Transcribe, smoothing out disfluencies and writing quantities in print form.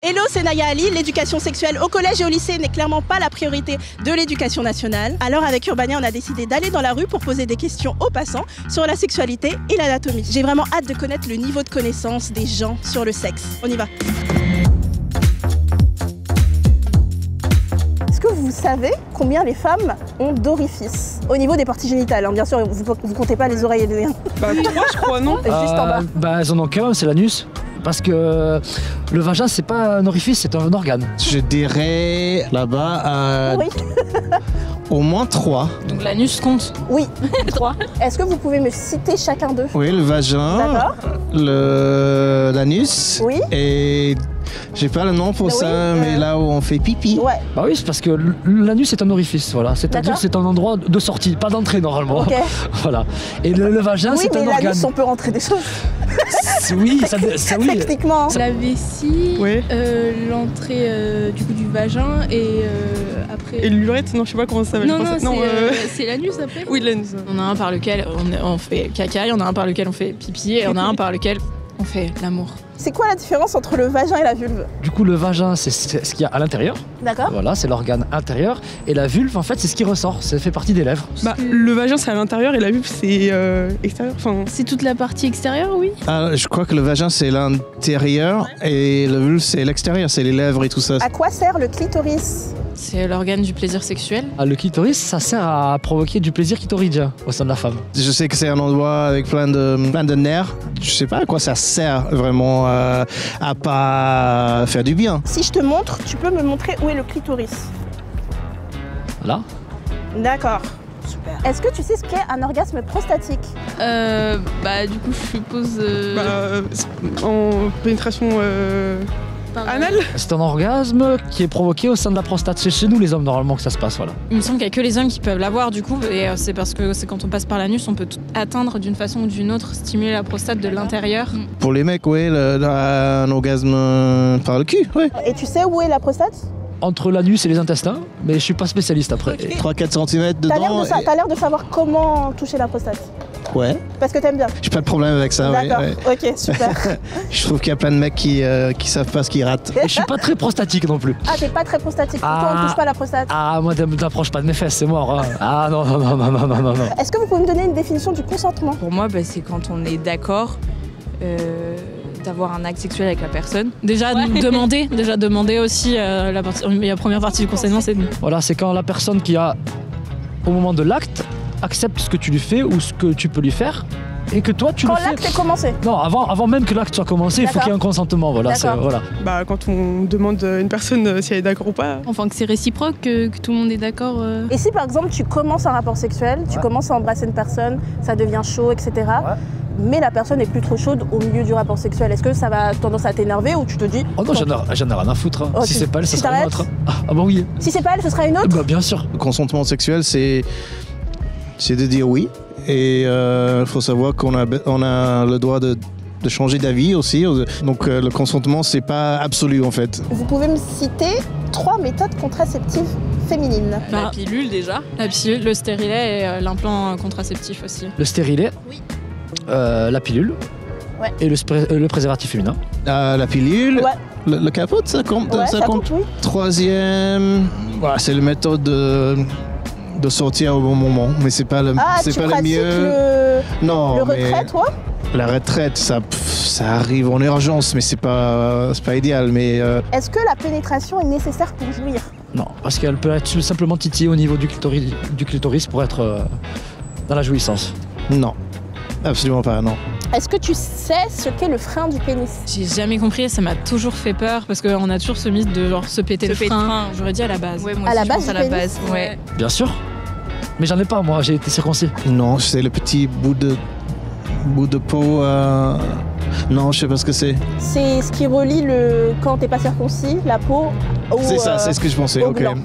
Hello, c'est Naya Ali. L'éducation sexuelle au collège et au lycée n'est clairement pas la priorité de l'éducation nationale. Alors avec Urbania, on a décidé d'aller dans la rue pour poser des questions aux passants sur la sexualité et l'anatomie. J'ai vraiment hâte de connaître le niveau de connaissance des gens sur le sexe. On y va. Est-ce que vous savez combien les femmes ont d'orifices au niveau des parties génitales, hein, bien sûr, vous comptez pas les oreilles et les nez. Bah 3 je crois, non? Juste en bas. Bah elles en ont qu'un, c'est l'anus. Parce que le vagin, c'est pas un orifice, c'est un organe. Je dirais là-bas Oui. au moins 3. Donc l'anus compte. Oui. 3. Est-ce que vous pouvez me citer chacun d'eux? Oui, le vagin, D'accord. l'anus Oui. et j'ai pas le nom pour Oui, ça, mais là où on fait pipi. Ouais. Bah oui, c'est parce que l'anus c'est un orifice, voilà. C'est-à-dire D'accord. que c'est un endroit de sortie, pas d'entrée normalement. Ok. Voilà. Et le vagin, Oui, c'est mais un organe. l'anus, on peut rentrer des choses. Oui, ça oui. Techniquement. Ça- La vessie, Ouais. l'entrée du coup du vagin et après. Et l'urètre, non je sais pas comment ça s'appelle. Non, je non, pense. c'est l'anus après. Oui, l'anus. On a un par lequel on fait caca, il y en a un par lequel on fait pipi, et il y en a un par lequel on fait l'amour. C'est quoi la différence entre le vagin et la vulve? Du coup, le vagin, c'est ce qu'il y a à l'intérieur. D'accord. Voilà, c'est l'organe intérieur. Et la vulve, en fait, c'est ce qui ressort. Ça fait partie des lèvres. Bah le vagin c'est à l'intérieur et la vulve c'est extérieur. Enfin, C'est toute la partie extérieure, oui. Ah, je crois que le vagin c'est l'intérieur et le vulve c'est l'extérieur, c'est les lèvres et tout ça. À quoi sert le clitoris? C'est l'organe du plaisir sexuel. Ah, le clitoris, ça sert à provoquer du plaisir clitoridien au sein de la femme. Je sais que c'est un endroit avec plein de nerfs. Je sais pas à quoi ça sert vraiment à pas faire du bien. Si je te montre, tu peux me montrer où est le clitoris? Voilà. D'accord. Super. Est-ce que tu sais ce qu'est un orgasme prostatique? Bah du coup je suppose. en pénétration par- anale. C'est un orgasme qui est provoqué au sein de la prostate. C'est chez nous les hommes normalement que ça se passe, voilà. Il me semble qu'il n'y a que les hommes qui peuvent l'avoir du coup, et c'est parce que c'est quand on passe par l'anus, on peut tout atteindre d'une façon ou d'une autre, stimuler la prostate de l'intérieur. Pour les mecs, oui, un orgasme par le cul, oui. Et tu sais où est la prostate? Entre l'anus et les intestins, mais je suis pas spécialiste après. 3-4 cm T'as l'air dedans. t'as l'air de savoir comment toucher la prostate. Ouais, Parce que t'aimes bien. j'ai pas de problème avec ça. Ouais, D'accord. ouais. Ok, super. Je trouve qu'il y a plein de mecs qui savent pas ce qu'ils ratent. Et je suis pas très prostatique non plus. Ah, t'es pas très prostatique. Pour toi, on ne touche pas la prostate. Ah, moi, t'approches pas de mes fesses, c'est mort. Hein. Ah non, non, non, non, non, non, non, non. Est-ce que vous pouvez me donner une définition du consentement? Pour moi, bah, c'est quand on est d'accord d'avoir un acte sexuel avec la personne. Déjà demander aussi la première partie du consentement, c'est Voilà, c'est quand la personne qui a, au moment de l'acte, accepte ce que tu lui fais ou ce que tu peux lui faire et que toi tu Quand le fais. l'acte est commencé. Non, avant même que l'acte soit commencé, il faut D'accord. qu'il y ait un consentement. Voilà, D'accord. voilà. Bah quand on demande à une personne si elle est d'accord ou pas. Enfin que c'est réciproque, que tout le monde est d'accord. Et si par exemple tu commences un rapport sexuel, tu commences à embrasser une personne, ça devient chaud, etc. Mais la personne n'est plus trop chaude au milieu du rapport sexuel, est-ce que ça va tendance à t'énerver ou tu te dis Oh non, j'en ai rien à foutre. Hein. Oh, Si tu- c'est pas elle, ça tu sera une t'arrêtes autre. Ah bah oui. si c'est pas elle, ce sera une autre? Bah bien sûr. Le consentement sexuel, c'est de dire oui. Et il faut savoir qu'on a le droit de changer d'avis aussi. Donc le consentement, c'est pas absolu en fait. Vous pouvez me citer 3 méthodes contraceptives féminines. la pilule déjà. La pilule, le stérilet et l'implant contraceptif aussi. Le stérilet, Oui. la pilule Ouais. et le préservatif féminin. La pilule, Ouais. le capote, ça compte. Ouais, ça ça compte. compte, oui. Troisième, voilà, c'est la méthode de sortir au bon moment, mais c'est pas le, Ah, c'est tu pas le pratiques mieux. Non, le mais retrait, toi? la retraite, ça arrive en urgence, mais c'est pas idéal. Mais Est-ce que la pénétration est nécessaire pour jouir? Non, parce qu'elle peut être simplement titillée au niveau du clitoris pour être dans la jouissance. non, absolument pas, non. Est-ce que tu sais ce qu'est le frein du pénis? J'ai jamais compris et ça m'a toujours fait peur parce qu'on a toujours ce mythe de genre se péter le frein. J'aurais dit à la base. Ouais, moi À la aussi, je base pense à du la pénis base. Ouais. Bien sûr. Mais j'en ai pas, moi, j'ai été circoncis. Non, c'est le petit bout de peau. Non, je sais pas ce que c'est. C'est ce qui relie quand t'es pas circoncis, la peau au, C'est ça, c'est ce que je pensais. au Ok. gland.